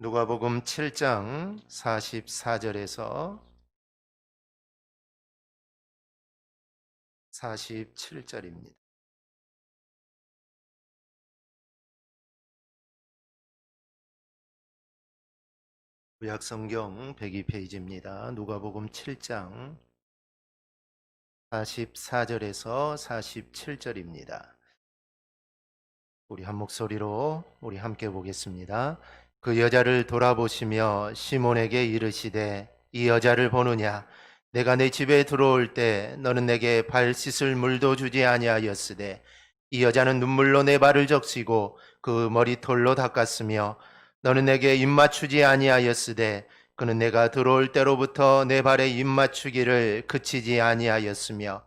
누가복음 7장 44절에서 47절입니다. 구약성경 102페이지입니다. 누가복음 7장 44절에서 47절입니다. 우리 한 목소리로 우리 함께 보겠습니다. 그 여자를 돌아보시며 시몬에게 이르시되 이 여자를 보느냐? 내가 내 집에 들어올 때 너는 내게 발 씻을 물도 주지 아니하였으되 이 여자는 눈물로 내 발을 적시고 그 머리털로 닦았으며 너는 내게 입 맞추지 아니하였으되 그는 내가 들어올 때로부터 내 발에 입 맞추기를 그치지 아니하였으며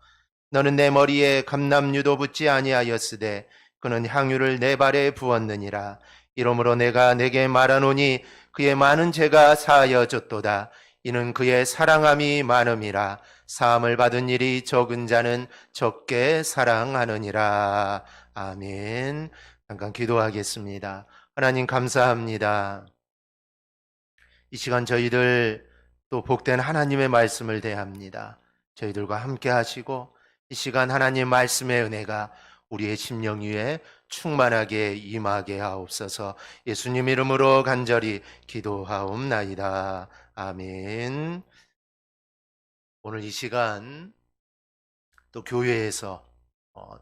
너는 내 머리에 감람유도 붓지 아니하였으되 그는 향유를 내 발에 부었느니라. 이러므로 내가 내게 말하노니 그의 많은 죄가 사하여졌도다. 이는 그의 사랑함이 많음이라. 사함을 받은 일이 적은 자는 적게 사랑하느니라. 아멘. 잠깐 기도하겠습니다. 하나님 감사합니다. 이 시간 저희들 또 복된 하나님의 말씀을 대합니다. 저희들과 함께 하시고 이 시간 하나님 말씀의 은혜가 우리의 심령 위에 충만하게 임하게 하옵소서. 예수님 이름으로 간절히 기도하옵나이다. 아멘. 오늘 이 시간 또 교회에서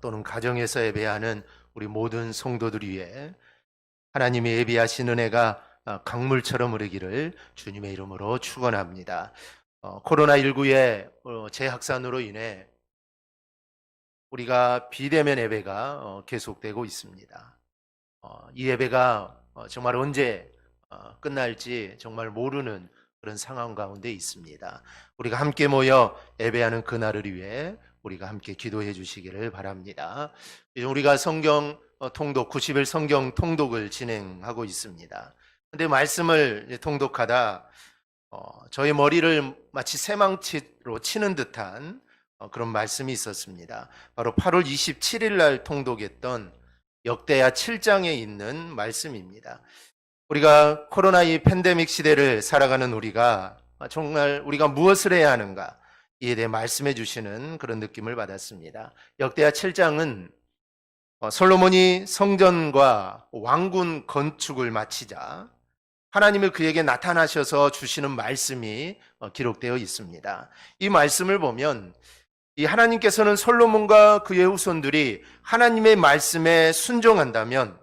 또는 가정에서 예배하는 우리 모든 성도들 위해 하나님이 예비하신 은혜가 강물처럼 흐르기를 주님의 이름으로 축원합니다. 코로나19의 재확산으로 인해 우리가 비대면 예배가 계속되고 있습니다. 이 예배가 정말 언제 끝날지 정말 모르는 그런 상황 가운데 있습니다. 우리가 함께 모여 예배하는 그날을 위해 우리가 함께 기도해 주시기를 바랍니다. 우리가 성경 통독 90일 성경 통독을 진행하고 있습니다. 근데 말씀을 통독하다 저희 머리를 마치 새망치로 치는 듯한 그런 말씀이 있었습니다. 바로 8월 27일 날 통독했던 역대하 7장에 있는 말씀입니다. 우리가 코로나2 팬데믹 시대를 살아가는 우리가 정말 우리가 무엇을 해야 하는가 이에 대해 말씀해 주시는 그런 느낌을 받았습니다. 역대하 7장은 솔로몬이 성전과 왕궁 건축을 마치자 하나님이 그에게 나타나셔서 주시는 말씀이 기록되어 있습니다. 이 말씀을 보면 이 하나님께서는 솔로몬과 그의 후손들이 하나님의 말씀에 순종한다면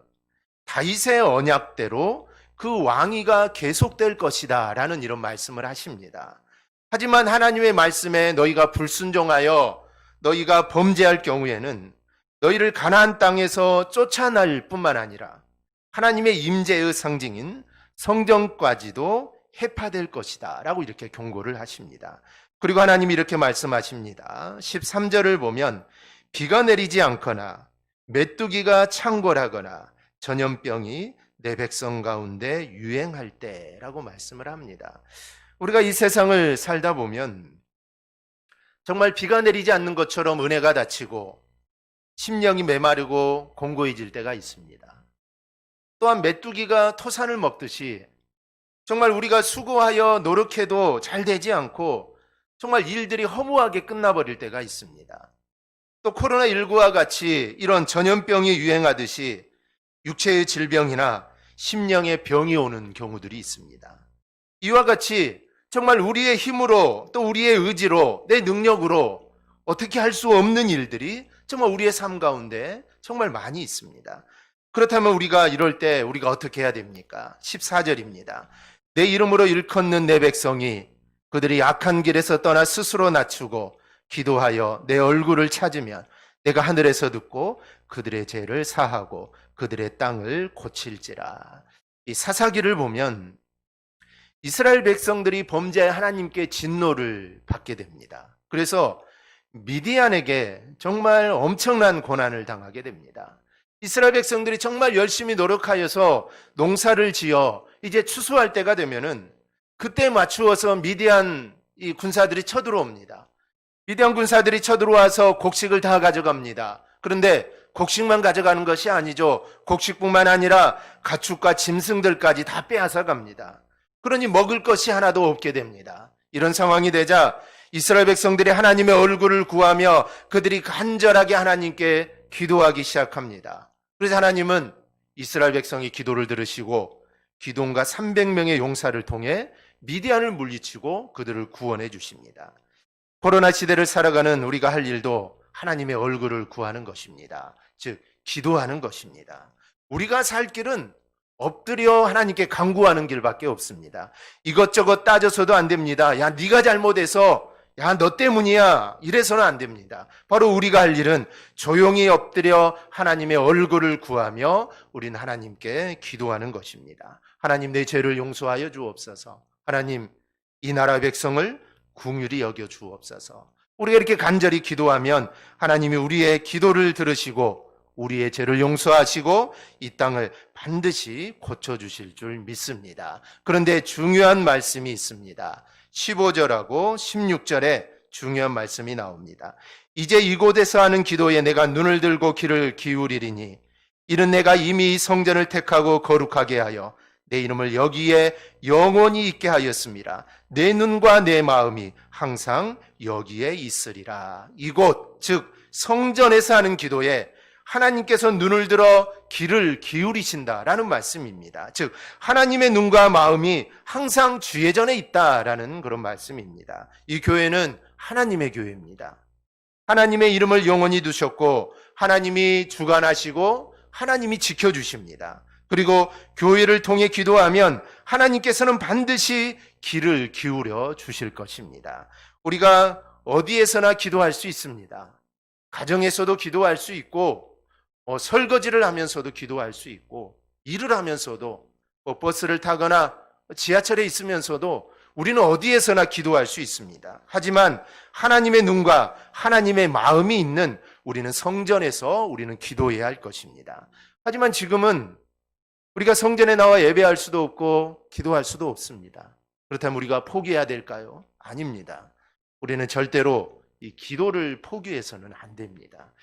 다윗의 언약대로 그 왕위가 계속될 것이다 라는 이런 말씀을 하십니다. 하지만 하나님의 말씀에 너희가 불순종하여 너희가 범죄할 경우에는 너희를 가나안 땅에서 쫓아낼 뿐만 아니라 하나님의 임재의 상징인 성전까지도 해파될 것이다 라고 이렇게 경고를 하십니다. 그리고 하나님이 이렇게 말씀하십니다. 13절을 보면 비가 내리지 않거나 메뚜기가 창궐하거나 전염병이 내 백성 가운데 유행할 때라고 말씀을 합니다. 우리가 이 세상을 살다 보면 정말 비가 내리지 않는 것처럼 은혜가 닫히고 심령이 메마르고 공고해질 때가 있습니다. 또한 메뚜기가 토산을 먹듯이 정말 우리가 수고하여 노력해도 잘 되지 않고 정말 일들이 허무하게 끝나버릴 때가 있습니다. 또 코로나19와 같이 이런 전염병이 유행하듯이 육체의 질병이나 심령의 병이 오는 경우들이 있습니다. 이와 같이 정말 우리의 힘으로 또 우리의 의지로 내 능력으로 어떻게 할 수 없는 일들이 정말 우리의 삶 가운데 정말 많이 있습니다. 그렇다면 우리가 이럴 때 우리가 어떻게 해야 됩니까? 14절입니다. 내 이름으로 일컫는 내 백성이 그들이 악한 길에서 떠나 스스로 낮추고 기도하여 내 얼굴을 찾으면 내가 하늘에서 듣고 그들의 죄를 사하고 그들의 땅을 고칠지라. 이 사사기를 보면 이스라엘 백성들이 범죄해 하나님께 진노를 받게 됩니다. 그래서 미디안에게 정말 엄청난 고난을 당하게 됩니다. 이스라엘 백성들이 정말 열심히 노력하여서 농사를 지어 이제 추수할 때가 되면은 그때 맞추어서 미디안 이 군사들이 쳐들어옵니다. 미디안 군사들이 쳐들어와서 곡식을 다 가져갑니다. 그런데 곡식만 가져가는 것이 아니죠. 곡식뿐만 아니라 가축과 짐승들까지 다 빼앗아 갑니다. 그러니 먹을 것이 하나도 없게 됩니다. 이런 상황이 되자 이스라엘 백성들이 하나님의 얼굴을 구하며 그들이 간절하게 하나님께 기도하기 시작합니다. 그래서 하나님은 이스라엘 백성의 기도를 들으시고 기돔과 300명의 용사를 통해 미디안을 물리치고 그들을 구원해 주십니다. 코로나 시대를 살아가는 우리가 할 일도 하나님의 얼굴을 구하는 것입니다. 즉 기도하는 것입니다. 우리가 살 길은 엎드려 하나님께 간구하는 길밖에 없습니다. 이것저것 따져서도 안 됩니다. 야, 네가 잘못해서 야, 너 때문이야. 이래서는 안 됩니다. 바로 우리가 할 일은 조용히 엎드려 하나님의 얼굴을 구하며 우리는 하나님께 기도하는 것입니다. 하나님, 내 죄를 용서하여 주옵소서. 하나님, 이 나라 백성을 긍휼히 여겨 주옵소서. 우리가 이렇게 간절히 기도하면 하나님이 우리의 기도를 들으시고 우리의 죄를 용서하시고 이 땅을 반드시 고쳐주실 줄 믿습니다. 그런데 중요한 말씀이 있습니다. 15절하고 16절에 중요한 말씀이 나옵니다. 이제 이곳에서 하는 기도에 내가 눈을 들고 귀를 기울이리니 이는 내가 이미 이 성전을 택하고 거룩하게 하여 내 이름을 여기에 영원히 있게 하였습니다. 내 눈과 내 마음이 항상 여기에 있으리라. 이곳, 즉 성전에서 하는 기도에 하나님께서 눈을 들어 귀를 기울이신다라는 말씀입니다. 즉 하나님의 눈과 마음이 항상 주의 전에 있다라는 그런 말씀입니다. 이 교회는 하나님의 교회입니다. 하나님의 이름을 영원히 두셨고 하나님이 주관하시고 하나님이 지켜주십니다. 그리고 교회를 통해 기도하면 하나님께서는 반드시 귀를 기울여 주실 것입니다. 우리가 어디에서나 기도할 수 있습니다. 가정에서도 기도할 수 있고 설거지를 하면서도 기도할 수 있고 일을 하면서도 버스를 타거나 지하철에 있으면서도 우리는 어디에서나 기도할 수 있습니다. 하지만 하나님의 눈과 하나님의 마음이 있는 우리는 성전에서 우리는 기도해야 할 것입니다. 하지만 지금은 우리가 성전에 나와 예배할 수도 없고 기도할 수도 없습니다. 그렇다면 우리가 포기해야 될까요? 아닙니다. 우리는 절대로 이 기도를 포기해서는 안 됩니다.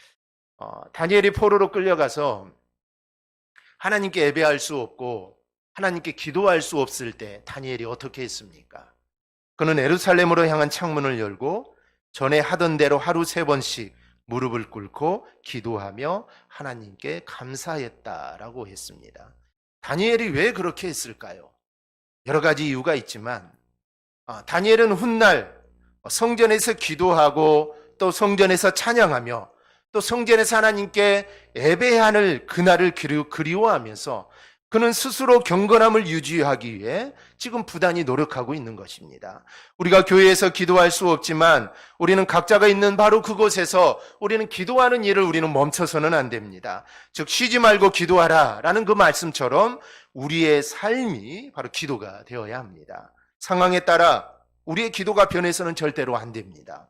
다니엘이 포로로 끌려가서 하나님께 예배할 수 없고 하나님께 기도할 수 없을 때 다니엘이 어떻게 했습니까? 그는 예루살렘으로 향한 창문을 열고 전에 하던 대로 하루 3번씩 무릎을 꿇고 기도하며 하나님께 감사했다라고 했습니다. 다니엘이 왜 그렇게 했을까요? 여러 가지 이유가 있지만 다니엘은 훗날 성전에서 기도하고 또 성전에서 찬양하며 또 성전에서 하나님께 예배하는 그날을 그리워하면서 그는 스스로 경건함을 유지하기 위해 지금 부단히 노력하고 있는 것입니다. 우리가 교회에서 기도할 수 없지만 우리는 각자가 있는 바로 그곳에서 우리는 기도하는 일을 우리는 멈춰서는 안 됩니다. 즉 쉬지 말고 기도하라 라는 그 말씀처럼 우리의 삶이 바로 기도가 되어야 합니다. 상황에 따라 우리의 기도가 변해서는 절대로 안 됩니다.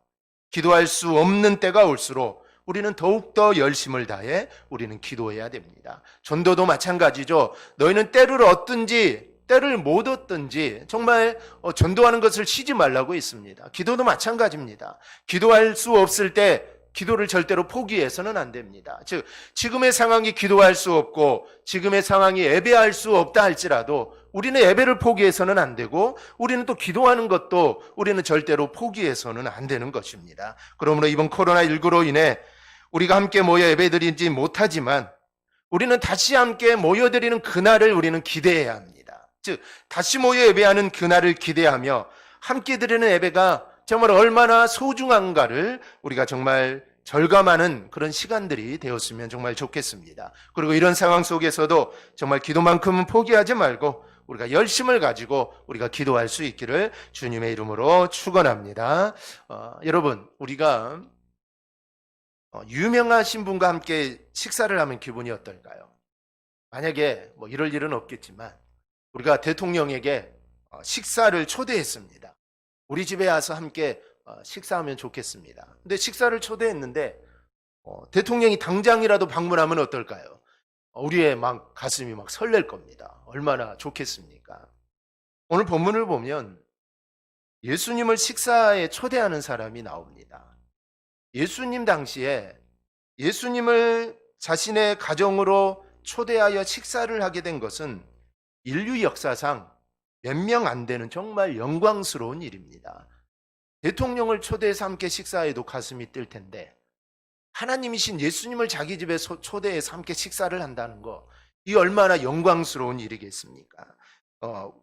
기도할 수 없는 때가 올수록 우리는 더욱더 열심을 다해 우리는 기도해야 됩니다. 전도도 마찬가지죠. 너희는 때를 얻든지 때를 못 얻든지 정말 전도하는 것을 쉬지 말라고 했습니다. 기도도 마찬가지입니다. 기도할 수 없을 때 기도를 절대로 포기해서는 안 됩니다. 즉 지금의 상황이 기도할 수 없고 지금의 상황이 예배할 수 없다 할지라도 우리는 예배를 포기해서는 안 되고 우리는 또 기도하는 것도 우리는 절대로 포기해서는 안 되는 것입니다. 그러므로 이번 코로나19로 인해 우리가 함께 모여 예배드리지 못하지만 우리는 다시 함께 모여드리는 그날을 우리는 기대해야 합니다. 즉 다시 모여 예배하는 그날을 기대하며 함께 드리는 예배가 정말 얼마나 소중한가를 우리가 정말 절감하는 그런 시간들이 되었으면 정말 좋겠습니다. 그리고 이런 상황 속에서도 정말 기도만큼은 포기하지 말고 우리가 열심을 가지고 우리가 기도할 수 있기를 주님의 이름으로 축원합니다. 여러분, 우리가 유명하신 분과 함께 식사를 하면 기분이 어떨까요? 만약에 이럴 일은 없겠지만 우리가 대통령에게 식사를 초대했습니다. 우리 집에 와서 함께 식사하면 좋겠습니다. 근데 식사를 초대했는데 대통령이 당장이라도 방문하면 어떨까요? 우리의 가슴이 설렐 겁니다. 얼마나 좋겠습니까? 오늘 본문을 보면 예수님을 식사에 초대하는 사람이 나옵니다. 예수님 당시에 예수님을 자신의 가정으로 초대하여 식사를 하게 된 것은 인류 역사상 몇 명 안 되는 정말 영광스러운 일입니다. 대통령을 초대해서 함께 식사해도 가슴이 뛸 텐데 하나님이신 예수님을 자기 집에 초대해서 함께 식사를 한다는 거, 이 얼마나 영광스러운 일이겠습니까?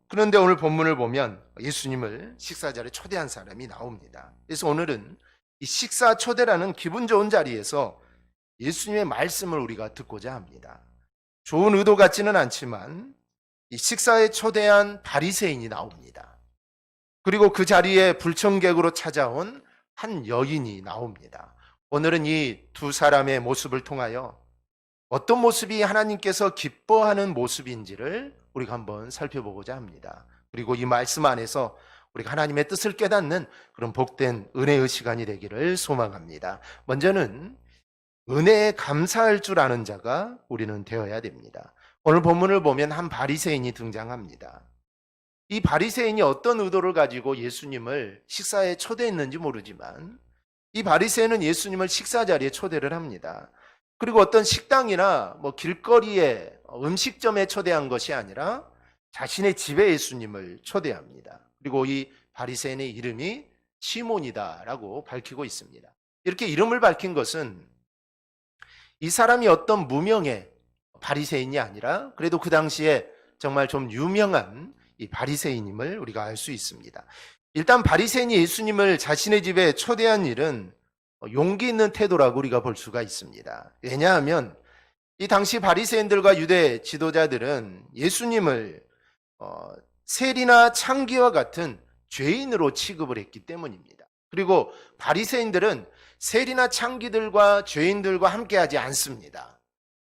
그런데 오늘 본문을 보면 예수님을 식사 자리에 초대한 사람이 나옵니다. 그래서 오늘은 이 식사 초대라는 기분 좋은 자리에서 예수님의 말씀을 우리가 듣고자 합니다. 좋은 의도 같지는 않지만 이 식사에 초대한 바리새인이 나옵니다. 그리고 그 자리에 불청객으로 찾아온 한 여인이 나옵니다. 오늘은 이 두 사람의 모습을 통하여 어떤 모습이 하나님께서 기뻐하는 모습인지를 우리가 한번 살펴보고자 합니다. 그리고 이 말씀 안에서 우리가 하나님의 뜻을 깨닫는 그런 복된 은혜의 시간이 되기를 소망합니다. 먼저는 은혜에 감사할 줄 아는 자가 우리는 되어야 됩니다. 오늘 본문을 보면 한 바리새인이 등장합니다. 이 바리새인이 어떤 의도를 가지고 예수님을 식사에 초대했는지 모르지만 이 바리새인은 예수님을 식사 자리에 초대를 합니다. 그리고 어떤 식당이나 길거리에 음식점에 초대한 것이 아니라 자신의 집에 예수님을 초대합니다. 그리고 이 바리새인의 이름이 시몬이다라고 밝히고 있습니다. 이렇게 이름을 밝힌 것은 이 사람이 어떤 무명의 바리새인이 아니라 그래도 그 당시에 정말 좀 유명한 이 바리새인임을 우리가 알 수 있습니다. 일단 바리새인이 예수님을 자신의 집에 초대한 일은 용기 있는 태도라고 우리가 볼 수가 있습니다. 왜냐하면 이 당시 바리새인들과 유대 지도자들은 예수님을 세리나 창기와 같은 죄인으로 취급을 했기 때문입니다. 그리고 바리새인들은 세리나 창기들과 죄인들과 함께하지 않습니다.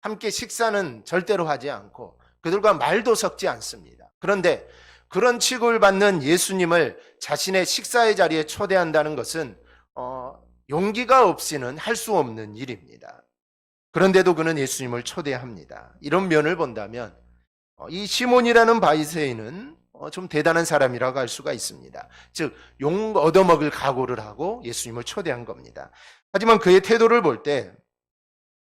함께 식사는 절대로 하지 않고 그들과 말도 섞지 않습니다. 그런데 그런 취급을 받는 예수님을 자신의 식사의 자리에 초대한다는 것은 용기가 없이는 할 수 없는 일입니다. 그런데도 그는 예수님을 초대합니다. 이런 면을 본다면 이 시몬이라는 바리새인은 좀 대단한 사람이라고 할 수가 있습니다. 즉 용 얻어먹을 각오를 하고 예수님을 초대한 겁니다. 하지만 그의 태도를 볼 때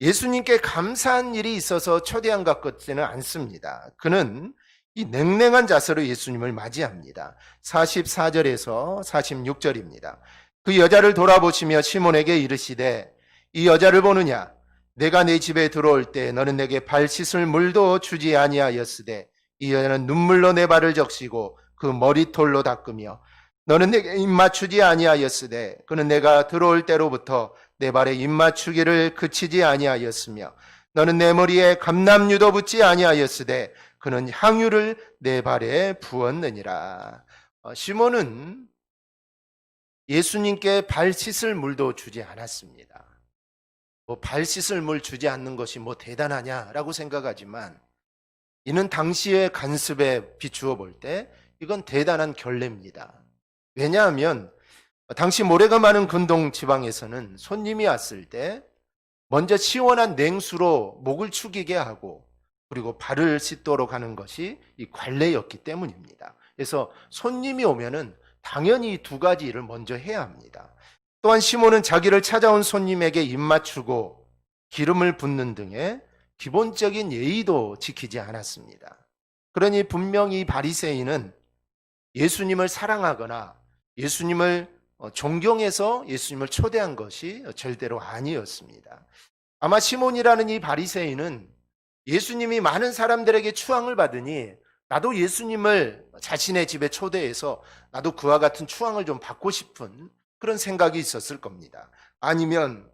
예수님께 감사한 일이 있어서 초대한 것 같지는 않습니다. 그는 이 냉랭한 자세로 예수님을 맞이합니다. 44절에서 46절입니다. 그 여자를 돌아보시며 시몬에게 이르시되 이 여자를 보느냐? 내가 내 집에 들어올 때 너는 내게 발 씻을 물도 주지 아니하였으되 이 여자는 눈물로 내 발을 적시고 그 머리털로 닦으며 너는 내게 입 맞추지 아니하였으되 그는 내가 들어올 때로부터 내 발에 입 맞추기를 그치지 아니하였으며 너는 내 머리에 감람유도 붓지 아니하였으되 그는 향유를 내 발에 부었느니라. 시몬은 예수님께 발 씻을 물도 주지 않았습니다. 발 씻을 물 주지 않는 것이 대단하냐라고 생각하지만 이는 당시의 간습에 비추어 볼 때 이건 대단한 결례입니다. 왜냐하면 당시 모래가 많은 근동 지방에서는 손님이 왔을 때 먼저 시원한 냉수로 목을 축이게 하고 그리고 발을 씻도록 하는 것이 이 관례였기 때문입니다. 그래서 손님이 오면은 당연히 이 두 가지 일을 먼저 해야 합니다. 또한 시몬은 자기를 찾아온 손님에게 입 맞추고 기름을 붓는 등의 기본적인 예의도 지키지 않았습니다. 그러니 분명히 바리새인은 예수님을 사랑하거나 예수님을 존경해서 예수님을 초대한 것이 절대로 아니었습니다. 아마 시몬이라는 이 바리새인은 예수님이 많은 사람들에게 추앙을 받으니 나도 예수님을 자신의 집에 초대해서 나도 그와 같은 추앙을 좀 받고 싶은 그런 생각이 있었을 겁니다. 아니면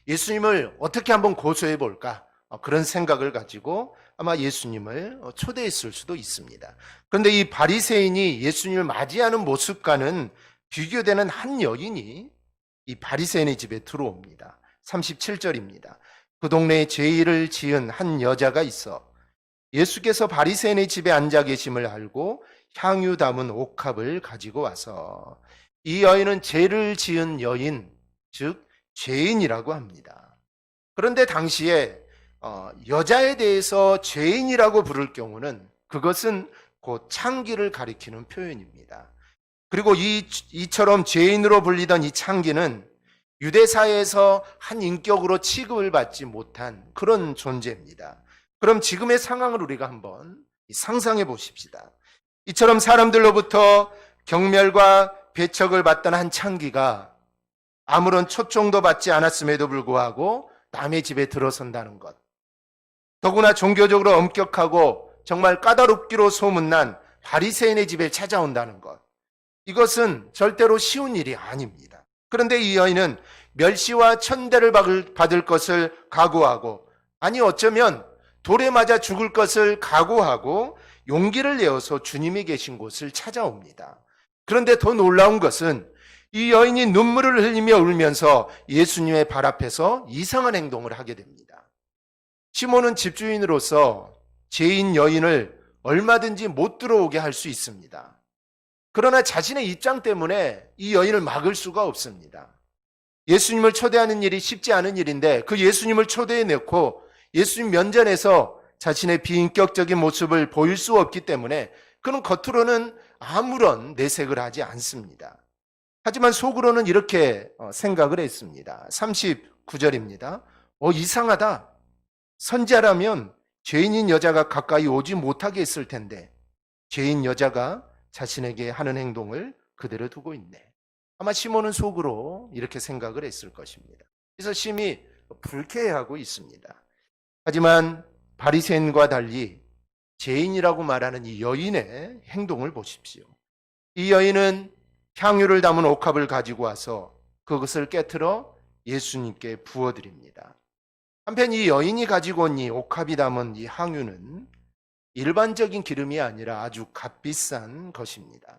예수님을 어떻게 한번 고소해 볼까? 그런 생각을 가지고 아마 예수님을 초대했을 수도 있습니다. 그런데 이 바리새인이 예수님을 맞이하는 모습과는 비교되는 한 여인이 이 바리새인의 집에 들어옵니다. 37절입니다. 그 동네에 죄를 지은 한 여자가 있어 예수께서 바리새인의 집에 앉아 계심을 알고 향유 담은 옥합을 가지고 와서, 이 여인은 죄를 지은 여인, 즉 죄인이라고 합니다. 그런데 당시에 여자에 대해서 죄인이라고 부를 경우는 그것은 곧 창기를 가리키는 표현입니다. 그리고 이처럼 죄인으로 불리던 이 창기는 유대 사회에서 한 인격으로 취급을 받지 못한 그런 존재입니다. 그럼 지금의 상황을 우리가 한번 상상해 보십시다. 이처럼 사람들로부터 경멸과 배척을 받던 한 창기가 아무런 초청도 받지 않았음에도 불구하고 남의 집에 들어선다는 것. 더구나 종교적으로 엄격하고 정말 까다롭기로 소문난 바리새인의 집에 찾아온다는 것. 이것은 절대로 쉬운 일이 아닙니다. 그런데 이 여인은 멸시와 천대를 받을 것을 각오하고, 아니 어쩌면 돌에 맞아 죽을 것을 각오하고 용기를 내어서 주님이 계신 곳을 찾아옵니다. 그런데 더 놀라운 것은 이 여인이 눈물을 흘리며 울면서 예수님의 발 앞에서 이상한 행동을 하게 됩니다. 시몬은 집주인으로서 죄인 여인을 얼마든지 못 들어오게 할 수 있습니다. 그러나 자신의 입장 때문에 이 여인을 막을 수가 없습니다. 예수님을 초대하는 일이 쉽지 않은 일인데 그 예수님을 초대해 놓고 예수님 면전에서 자신의 비인격적인 모습을 보일 수 없기 때문에 그는 겉으로는 아무런 내색을 하지 않습니다. 하지만 속으로는 이렇게 생각을 했습니다. 39절입니다. 이상하다. 선지자라면 죄인인 여자가 가까이 오지 못하게 했을 텐데 죄인 여자가 자신에게 하는 행동을 그대로 두고 있네. 아마 시몬은 속으로 이렇게 생각을 했을 것입니다. 그래서 심히 불쾌해하고 있습니다. 하지만 바리새인과 달리 죄인이라고 말하는 이 여인의 행동을 보십시오. 이 여인은 향유를 담은 옥합을 가지고 와서 그것을 깨트려 예수님께 부어드립니다. 한편 이 여인이 가지고 온 이 옥합이 담은 이 향유는 일반적인 기름이 아니라 아주 값비싼 것입니다.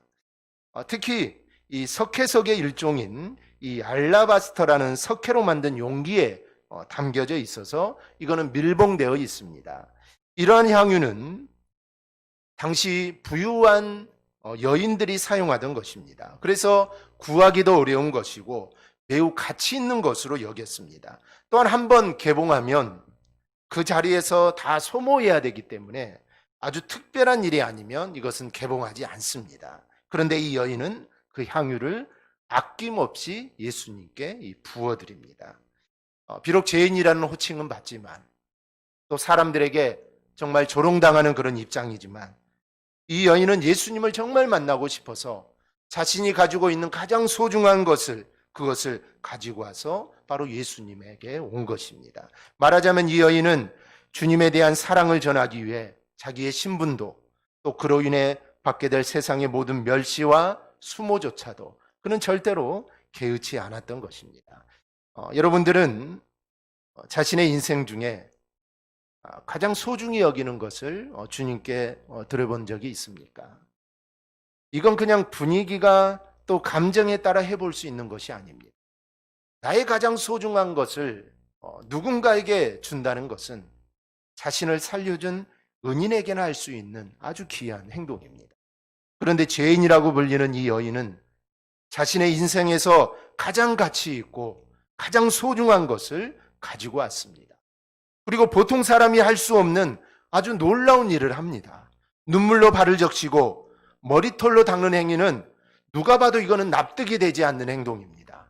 특히 이 석회석의 일종인 이 알라바스터라는 석회로 만든 용기에 담겨져 있어서 이거는 밀봉되어 있습니다. 이러한 향유는 당시 부유한 여인들이 사용하던 것입니다. 그래서 구하기도 어려운 것이고 매우 가치 있는 것으로 여겼습니다. 또한 한번 개봉하면 그 자리에서 다 소모해야 되기 때문에 아주 특별한 일이 아니면 이것은 개봉하지 않습니다. 그런데 이 여인은 그 향유를 아낌없이 예수님께 부어드립니다. 비록 죄인이라는 호칭은 받지만 또 사람들에게 정말 조롱당하는 그런 입장이지만 이 여인은 예수님을 정말 만나고 싶어서 자신이 가지고 있는 가장 소중한 그것을 가지고 와서 바로 예수님에게 온 것입니다. 말하자면 이 여인은 주님에 대한 사랑을 전하기 위해 자기의 신분도 또 그로 인해 받게 될 세상의 모든 멸시와 수모조차도 그는 절대로 개의치 않았던 것입니다. 여러분들은 자신의 인생 중에 가장 소중히 여기는 것을 주님께 들어본 적이 있습니까? 이건 그냥 분위기가 또 감정에 따라 해볼 수 있는 것이 아닙니다. 나의 가장 소중한 것을 누군가에게 준다는 것은 자신을 살려준 은인에게나 할 수 있는 아주 귀한 행동입니다. 그런데 죄인이라고 불리는 이 여인은 자신의 인생에서 가장 가치 있고 가장 소중한 것을 가지고 왔습니다. 그리고 보통 사람이 할 수 없는 아주 놀라운 일을 합니다. 눈물로 발을 적시고 머리털로 닦는 행위는 누가 봐도 이거는 납득이 되지 않는 행동입니다.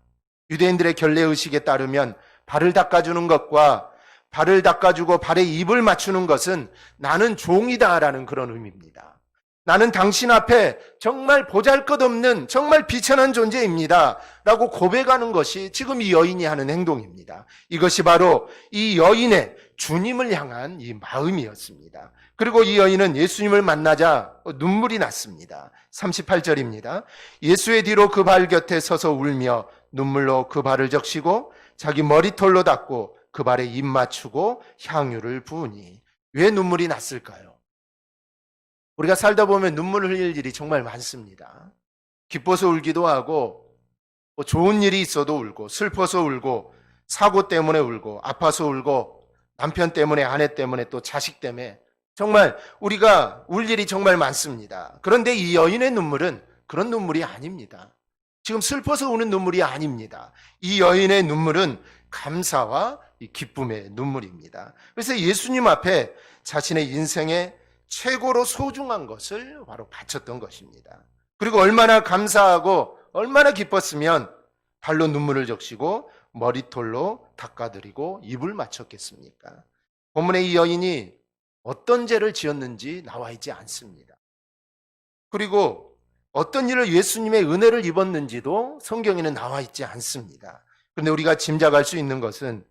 유대인들의 결례의식에 따르면 발을 닦아주는 것과 발을 닦아주고 발에 입을 맞추는 것은 나는 종이다라는 그런 의미입니다. 나는 당신 앞에 정말 보잘것없는 정말 비천한 존재입니다 라고 고백하는 것이 지금 이 여인이 하는 행동입니다. 이것이 바로 이 여인의 주님을 향한 이 마음이었습니다. 그리고 이 여인은 예수님을 만나자 눈물이 났습니다. 38절입니다. 예수의 뒤로 그 발 곁에 서서 울며 눈물로 그 발을 적시고 자기 머리털로 닦고 그 발에 입 맞추고 향유를 부으니. 왜 눈물이 났을까요? 우리가 살다 보면 눈물을 흘릴 일이 정말 많습니다. 기뻐서 울기도 하고 좋은 일이 있어도 울고 슬퍼서 울고 사고 때문에 울고 아파서 울고 남편 때문에 아내 때문에 또 자식 때문에 정말 우리가 울 일이 정말 많습니다. 그런데 이 여인의 눈물은 그런 눈물이 아닙니다. 지금 슬퍼서 우는 눈물이 아닙니다. 이 여인의 눈물은 감사와 기쁨의 눈물입니다. 그래서 예수님 앞에 자신의 인생의 최고로 소중한 것을 바로 바쳤던 것입니다. 그리고 얼마나 감사하고 얼마나 기뻤으면 발로 눈물을 적시고 머리털로 닦아드리고 입을 맞췄겠습니까? 본문의 이 여인이 어떤 죄를 지었는지 나와 있지 않습니다. 그리고 어떤 일을 예수님의 은혜를 입었는지도 성경에는 나와 있지 않습니다. 그런데 우리가 짐작할 수 있는 것은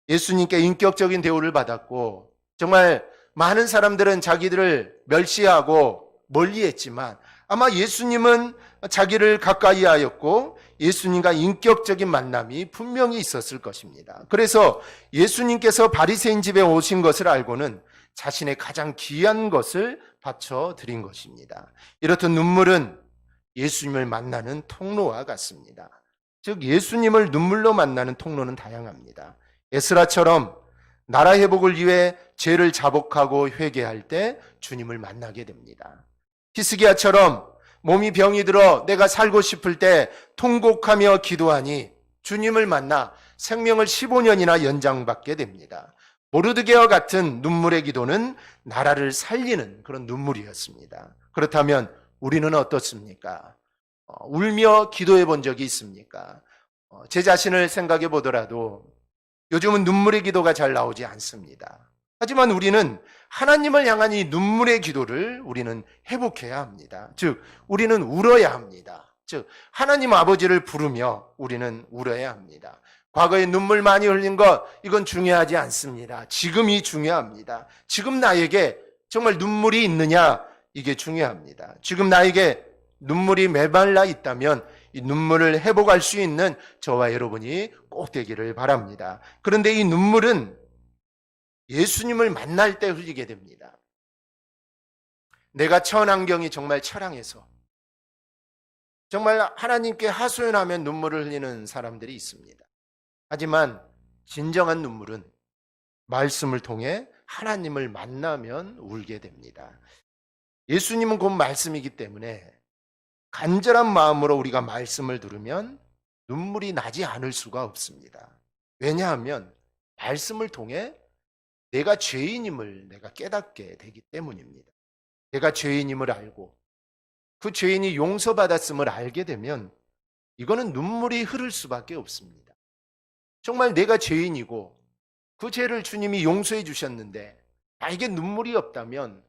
예수님께 인격적인 대우를 받았고 정말 많은 사람들은 자기들을 멸시하고 멀리했지만 아마 예수님은 자기를 가까이 하였고 예수님과 인격적인 만남이 분명히 있었을 것입니다. 그래서 예수님께서 바리새인 집에 오신 것을 알고는 자신의 가장 귀한 것을 바쳐 드린 것입니다. 이렇듯 눈물은 예수님을 만나는 통로와 같습니다. 즉 예수님을 눈물로 만나는 통로는 다양합니다. 에스라처럼 나라 회복을 위해 죄를 자복하고 회개할 때 주님을 만나게 됩니다. 히스기야처럼 몸이 병이 들어 내가 살고 싶을 때 통곡하며 기도하니 주님을 만나 생명을 15년이나 연장받게 됩니다. 모르드게와 같은 눈물의 기도는 나라를 살리는 그런 눈물이었습니다. 그렇다면 우리는 어떻습니까? 울며 기도해 본 적이 있습니까? 제 자신을 생각해 보더라도 요즘은 눈물의 기도가 잘 나오지 않습니다. 하지만 우리는 하나님을 향한 이 눈물의 기도를 우리는 회복해야 합니다. 즉 우리는 울어야 합니다. 즉 하나님 아버지를 부르며 우리는 울어야 합니다. 과거에 눈물 많이 흘린 것 이건 중요하지 않습니다. 지금이 중요합니다. 지금 나에게 정말 눈물이 있느냐 이게 중요합니다. 지금 나에게 눈물이 메말라 있다면 이 눈물을 회복할 수 있는 저와 여러분이 꼭 되기를 바랍니다. 그런데 이 눈물은 예수님을 만날 때 흘리게 됩니다. 내가 처한 환경이 정말 처량해서 정말 하나님께 하소연하면 눈물을 흘리는 사람들이 있습니다. 하지만 진정한 눈물은 말씀을 통해 하나님을 만나면 울게 됩니다. 예수님은 곧 말씀이기 때문에 간절한 마음으로 우리가 말씀을 들으면 눈물이 나지 않을 수가 없습니다. 왜냐하면 말씀을 통해 내가 죄인임을 내가 깨닫게 되기 때문입니다. 내가 죄인임을 알고 그 죄인이 용서받았음을 알게 되면 이거는 눈물이 흐를 수밖에 없습니다. 정말 내가 죄인이고 그 죄를 주님이 용서해 주셨는데 나에게 눈물이 없다면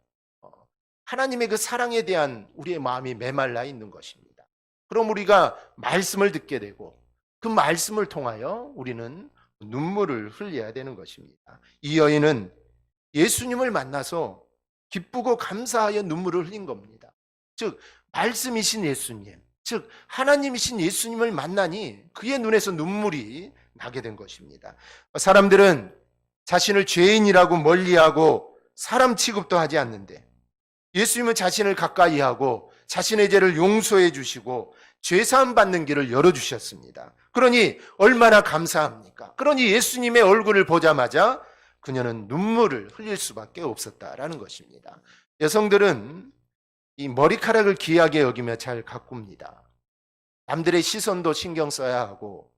하나님의 그 사랑에 대한 우리의 마음이 메말라 있는 것입니다. 그럼 우리가 말씀을 듣게 되고 그 말씀을 통하여 우리는 눈물을 흘려야 되는 것입니다. 이 여인은 예수님을 만나서 기쁘고 감사하여 눈물을 흘린 겁니다. 즉 말씀이신 예수님, 즉 하나님이신 예수님을 만나니 그의 눈에서 눈물이 나게 된 것입니다. 사람들은 자신을 죄인이라고 멀리하고 사람 취급도 하지 않는데 예수님은 자신을 가까이 하고 자신의 죄를 용서해 주시고 죄사함 받는 길을 열어주셨습니다. 그러니 얼마나 감사합니까? 그러니 예수님의 얼굴을 보자마자 그녀는 눈물을 흘릴 수밖에 없었다라는 것입니다. 여성들은 이 머리카락을 귀하게 여기며 잘 가꿉니다. 남들의 시선도 신경 써야 하고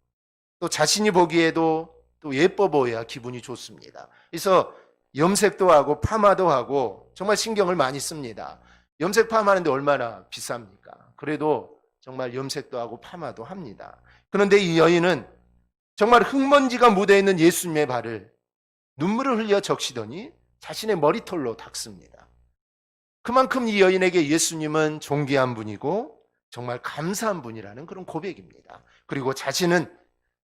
또 자신이 보기에도 또 예뻐 보여야 기분이 좋습니다. 그래서 염색도 하고 파마도 하고 정말 신경을 많이 씁니다. 염색 파마하는데 얼마나 비쌉니까? 그래도 정말 염색도 하고 파마도 합니다. 그런데 이 여인은 정말 흙먼지가 묻어있는 예수님의 발을 눈물을 흘려 적시더니 자신의 머리털로 닦습니다. 그만큼 이 여인에게 예수님은 존귀한 분이고 정말 감사한 분이라는 그런 고백입니다. 그리고 자신은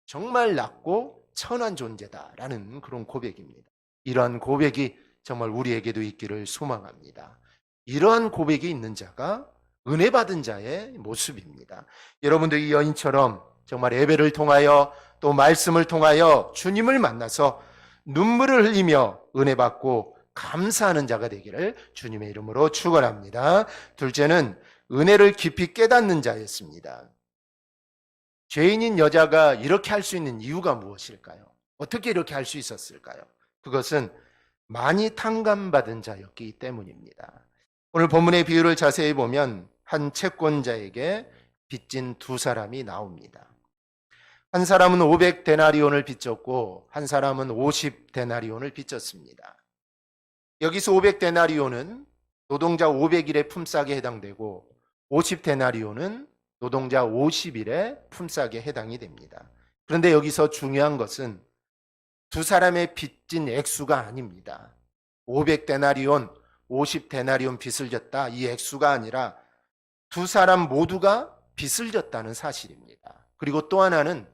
정말 낮고 천한 존재다라는 그런 고백입니다. 이러한 고백이 정말 우리에게도 있기를 소망합니다. 이러한 고백이 있는 자가 은혜 받은 자의 모습입니다. 여러분도 이 여인처럼 정말 예배를 통하여 또 말씀을 통하여 주님을 만나서 눈물을 흘리며 은혜 받고 감사하는 자가 되기를 주님의 이름으로 축원합니다. 둘째는 은혜를 깊이 깨닫는 자였습니다. 죄인인 여자가 이렇게 할 수 있는 이유가 무엇일까요? 어떻게 이렇게 할 수 있었을까요? 그것은 많이 탕감받은 자였기 때문입니다. 오늘 본문의 비유를 자세히 보면 한 채권자에게 빚진 두 사람이 나옵니다. 한 사람은 500데나리온을 빚졌고 한 사람은 50데나리온을 빚졌습니다. 여기서 500데나리온은 노동자 500일의 품삯에 해당되고 50데나리온은 노동자 50일의 품삯에 해당이 됩니다. 그런데 여기서 중요한 것은 두 사람의 빚진 액수가 아닙니다. 500데나리온, 50데나리온 빚을 졌다. 이 액수가 아니라 두 사람 모두가 빚을 졌다는 사실입니다. 그리고 또 하나는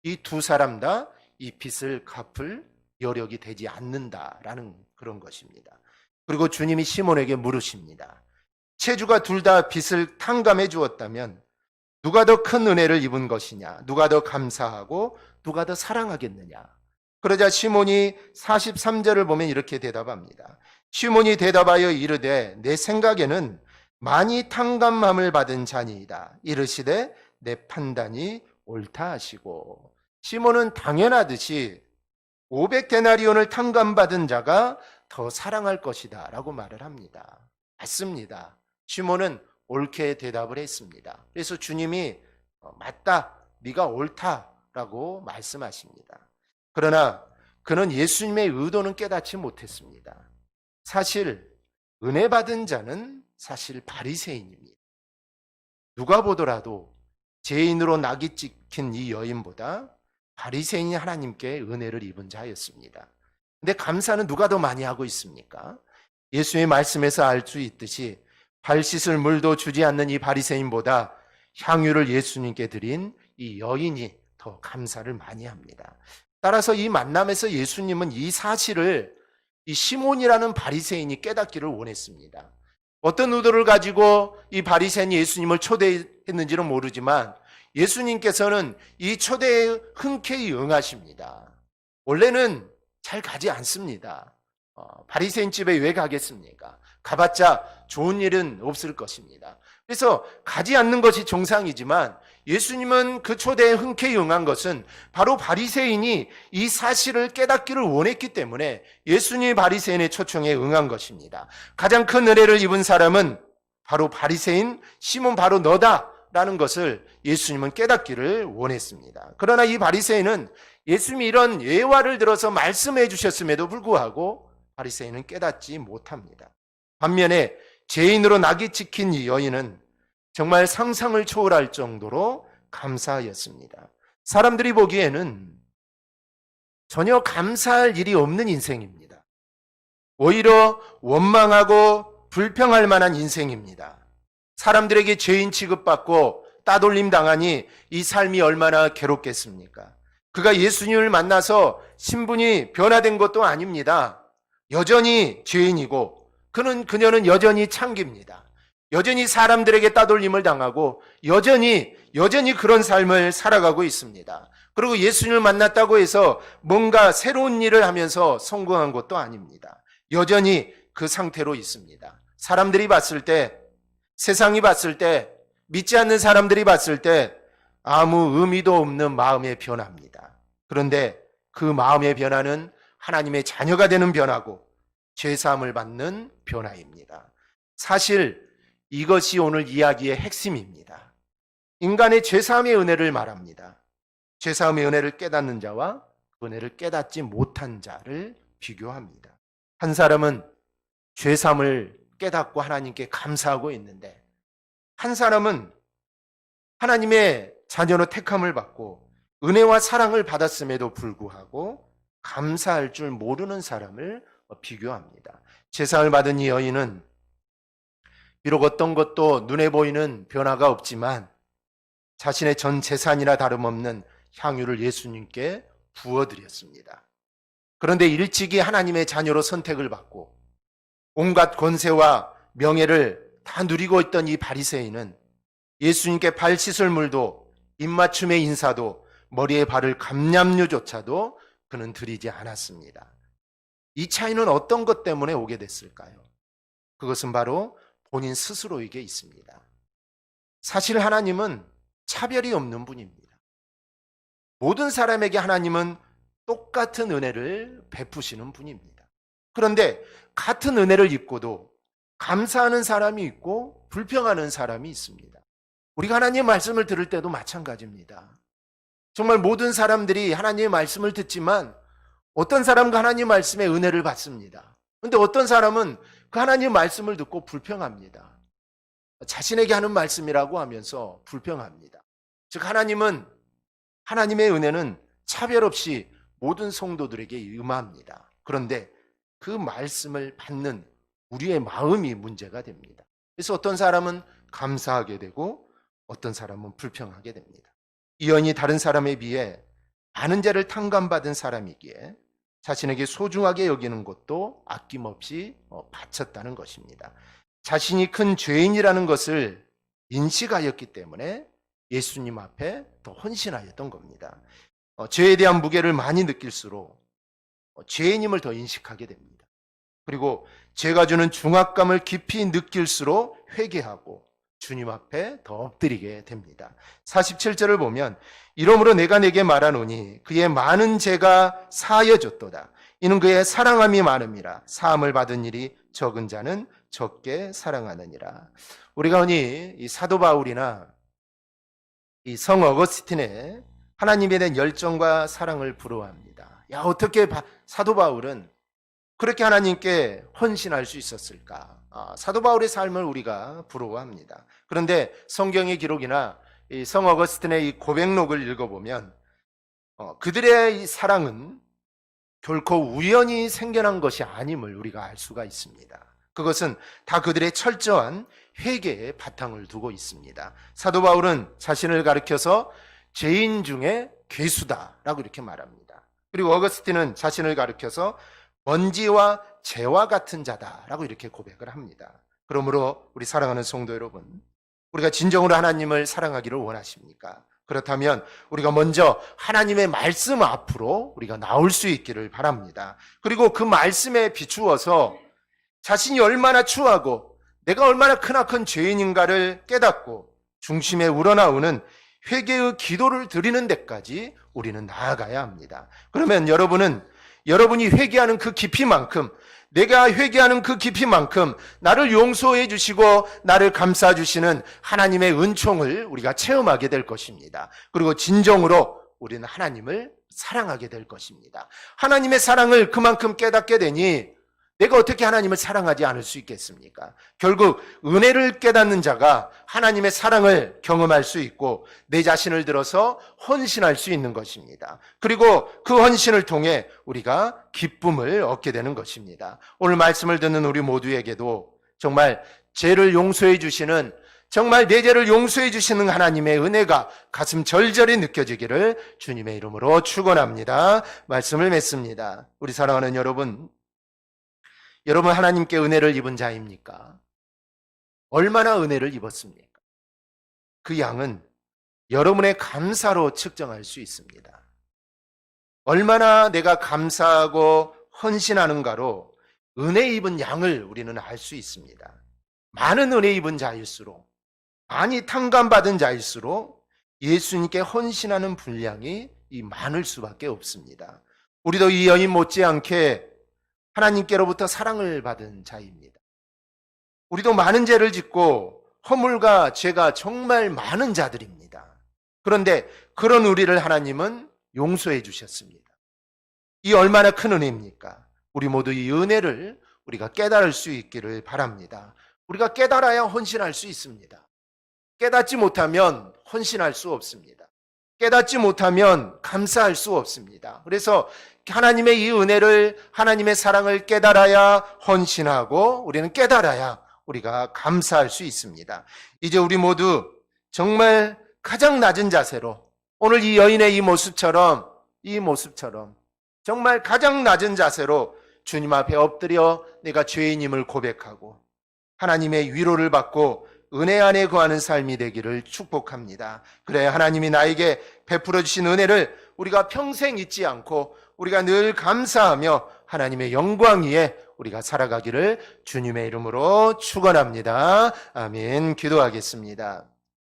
이 두 사람 다 이 빚을 갚을 여력이 되지 않는다라는 그런 것입니다. 그리고 주님이 시몬에게 물으십니다. 채주가 둘 다 빚을 탕감해 주었다면 누가 더 큰 은혜를 입은 것이냐? 누가 더 감사하고 누가 더 사랑하겠느냐? 그러자 시몬이 43절을 보면 이렇게 대답합니다. 시몬이 대답하여 이르되 내 생각에는 많이 탕감함을 받은 자니이다. 이르시되 내 판단이 옳다 하시고, 시몬은 당연하듯이 500데나리온을 탕감받은 자가 더 사랑할 것이다 라고 말을 합니다. 맞습니다. 시몬은 옳게 대답을 했습니다. 그래서 주님이 맞다, 네가 옳다라고 말씀하십니다. 그러나 그는 예수님의 의도는 깨닫지 못했습니다. 사실 은혜 받은 자는 사실 바리새인입니다. 누가 보더라도 죄인으로 낙이 찍힌 이 여인보다 바리새인이 하나님께 은혜를 입은 자였습니다. 근데 감사는 누가 더 많이 하고 있습니까? 예수의 말씀에서 알 수 있듯이 발 씻을 물도 주지 않는 이 바리새인보다 향유를 예수님께 드린 이 여인이 더 감사를 많이 합니다. 따라서 이 만남에서 예수님은 이 사실을 이 시몬이라는 바리새인이 깨닫기를 원했습니다. 어떤 의도를 가지고 이 바리새인이 예수님을 초대했는지는 모르지만 예수님께서는 이 초대에 흔쾌히 응하십니다. 원래는 잘 가지 않습니다. 바리새인 집에 왜 가겠습니까? 가봤자 좋은 일은 없을 것입니다. 그래서 가지 않는 것이 정상이지만 예수님은 그 초대에 흔쾌히 응한 것은 바로 바리새인이 이 사실을 깨닫기를 원했기 때문에 예수님이 바리새인의 초청에 응한 것입니다. 가장 큰 은혜를 입은 사람은 바로 바리새인 시몬 바로 너다라는 것을 예수님은 깨닫기를 원했습니다. 그러나 이 바리새인은 예수님이 이런 예화를 들어서 말씀해 주셨음에도 불구하고 바리새인은 깨닫지 못합니다. 반면에 죄인으로 낙이 찍힌 이 여인은 정말 상상을 초월할 정도로 감사하였습니다. 사람들이 보기에는 전혀 감사할 일이 없는 인생입니다. 오히려 원망하고 불평할 만한 인생입니다. 사람들에게 죄인 취급받고 따돌림 당하니 이 삶이 얼마나 괴롭겠습니까? 그가 예수님을 만나서 신분이 변화된 것도 아닙니다. 여전히 죄인이고 그녀는 여전히 창기입니다. 여전히 사람들에게 따돌림을 당하고 여전히 그런 삶을 살아가고 있습니다. 그리고 예수님을 만났다고 해서 뭔가 새로운 일을 하면서 성공한 것도 아닙니다. 여전히 그 상태로 있습니다. 사람들이 봤을 때, 세상이 봤을 때, 믿지 않는 사람들이 봤을 때 아무 의미도 없는 마음의 변화입니다. 그런데 그 마음의 변화는 하나님의 자녀가 되는 변화고 죄사함을 받는 변화입니다. 사실 이것이 오늘 이야기의 핵심입니다. 인간의 죄사함의 은혜를 말합니다. 죄사함의 은혜를 깨닫는 자와 은혜를 깨닫지 못한 자를 비교합니다. 한 사람은 죄사함을 깨닫고 하나님께 감사하고 있는데 한 사람은 하나님의 자녀로 택함을 받고 은혜와 사랑을 받았음에도 불구하고 감사할 줄 모르는 사람을 비교합니다. 제사를 받은 이 여인은 비록 어떤 것도 눈에 보이는 변화가 없지만 자신의 전 재산이나 다름없는 향유를 예수님께 부어드렸습니다. 그런데 일찍이 하나님의 자녀로 선택을 받고 온갖 권세와 명예를 다 누리고 있던 이 바리새인은 예수님께 발 씻을 물도 입맞춤의 인사도 머리에 바를 감람류조차도 그는 드리지 않았습니다. 이 차이는 어떤 것 때문에 오게 됐을까요? 그것은 바로 본인 스스로에게 있습니다. 사실 하나님은 차별이 없는 분입니다. 모든 사람에게 하나님은 똑같은 은혜를 베푸시는 분입니다. 그런데 같은 은혜를 입고도 감사하는 사람이 있고 불평하는 사람이 있습니다. 우리가 하나님의 말씀을 들을 때도 마찬가지입니다. 정말 모든 사람들이 하나님의 말씀을 듣지만 어떤 사람과 하나님의 말씀의 은혜를 받습니다. 그런데 어떤 사람은 그 하나님의 말씀을 듣고 불평합니다. 자신에게 하는 말씀이라고 하면서 불평합니다. 즉 하나님은 하나님의 은혜는 차별 없이 모든 성도들에게 임합니다. 그런데 그 말씀을 받는 우리의 마음이 문제가 됩니다. 그래서 어떤 사람은 감사하게 되고 어떤 사람은 불평하게 됩니다. 이 여인이 다른 사람에 비해 많은 죄를 탕감받은 사람이기에 자신에게 소중하게 여기는 것도 아낌없이 바쳤다는 것입니다. 자신이 큰 죄인이라는 것을 인식하였기 때문에 예수님 앞에 더 헌신하였던 겁니다. 죄에 대한 무게를 많이 느낄수록 죄인임을 더 인식하게 됩니다. 그리고 죄가 주는 중압감을 깊이 느낄수록 회개하고 주님 앞에 더 엎드리게 됩니다. 47절을 보면 이러므로 내가 내게 말하노니 그의 많은 죄가 사하여졌도다. 이는 그의 사랑함이 많음이라. 사함을 받은 일이 적은 자는 적게 사랑하느니라. 우리가 흔히 이 사도 바울이나 이 성 어거스틴의 하나님에 대한 열정과 사랑을 부러워합니다. 야, 어떻게 사도 바울은 그렇게 하나님께 헌신할 수 있었을까? 사도 바울의 삶을 우리가 부러워합니다. 그런데 성경의 기록이나 이 성 어거스틴의 이 고백록을 읽어보면 그들의 이 사랑은 결코 우연히 생겨난 것이 아님을 우리가 알 수가 있습니다. 그것은 다 그들의 철저한 회개에 바탕을 두고 있습니다. 사도 바울은 자신을 가리켜서 죄인 중에 괴수다라고 이렇게 말합니다. 그리고 어거스틴은 자신을 가리켜서 먼지와 재와 같은 자다라고 이렇게 고백을 합니다. 그러므로 우리 사랑하는 성도 여러분, 우리가 진정으로 하나님을 사랑하기를 원하십니까? 그렇다면 우리가 먼저 하나님의 말씀 앞으로 우리가 나올 수 있기를 바랍니다. 그리고 그 말씀에 비추어서 자신이 얼마나 추하고 내가 얼마나 크나큰 죄인인가를 깨닫고 중심에 우러나오는 회개의 기도를 드리는 데까지 우리는 나아가야 합니다. 그러면 여러분이 회개하는 그 깊이만큼, 내가 회개하는 그 깊이만큼 나를 용서해 주시고 나를 감싸 주시는 하나님의 은총을 우리가 체험하게 될 것입니다. 그리고 진정으로 우리는 하나님을 사랑하게 될 것입니다. 하나님의 사랑을 그만큼 깨닫게 되니 내가 어떻게 하나님을 사랑하지 않을 수 있겠습니까? 결국 은혜를 깨닫는 자가 하나님의 사랑을 경험할 수 있고 내 자신을 들어서 헌신할 수 있는 것입니다. 그리고 그 헌신을 통해 우리가 기쁨을 얻게 되는 것입니다. 오늘 말씀을 듣는 우리 모두에게도 정말 죄를 용서해 주시는, 정말 내 죄를 용서해 주시는 하나님의 은혜가 가슴 절절히 느껴지기를 주님의 이름으로 축원합니다. 말씀을 맺습니다. 우리 사랑하는 여러분 하나님께 은혜를 입은 자입니까? 얼마나 은혜를 입었습니까? 그 양은 여러분의 감사로 측정할 수 있습니다. 얼마나 내가 감사하고 헌신하는가로 은혜 입은 양을 우리는 알 수 있습니다. 많은 은혜 입은 자일수록, 많이 탕감받은 자일수록 예수님께 헌신하는 분량이 많을 수밖에 없습니다. 우리도 이 여인 못지않게 하나님께로부터 사랑을 받은 자입니다. 우리도 많은 죄를 짓고 허물과 죄가 정말 많은 자들입니다. 그런데 그런 우리를 하나님은 용서해 주셨습니다. 이 얼마나 큰 은혜입니까? 우리 모두 이 은혜를 우리가 깨달을 수 있기를 바랍니다. 우리가 깨달아야 헌신할 수 있습니다. 깨닫지 못하면 헌신할 수 없습니다. 깨닫지 못하면 감사할 수 없습니다. 그래서 하나님의 이 은혜를, 하나님의 사랑을 깨달아야 헌신하고 우리는 깨달아야 우리가 감사할 수 있습니다. 이제 우리 모두 정말 가장 낮은 자세로, 오늘 이 여인의 이 모습처럼 정말 가장 낮은 자세로 주님 앞에 엎드려 내가 죄인임을 고백하고 하나님의 위로를 받고 은혜 안에 거하는 삶이 되기를 축복합니다. 그래 하나님이 나에게 베풀어 주신 은혜를 우리가 평생 잊지 않고 우리가 늘 감사하며 하나님의 영광 위에 우리가 살아가기를 주님의 이름으로 축원합니다. 아멘. 기도하겠습니다.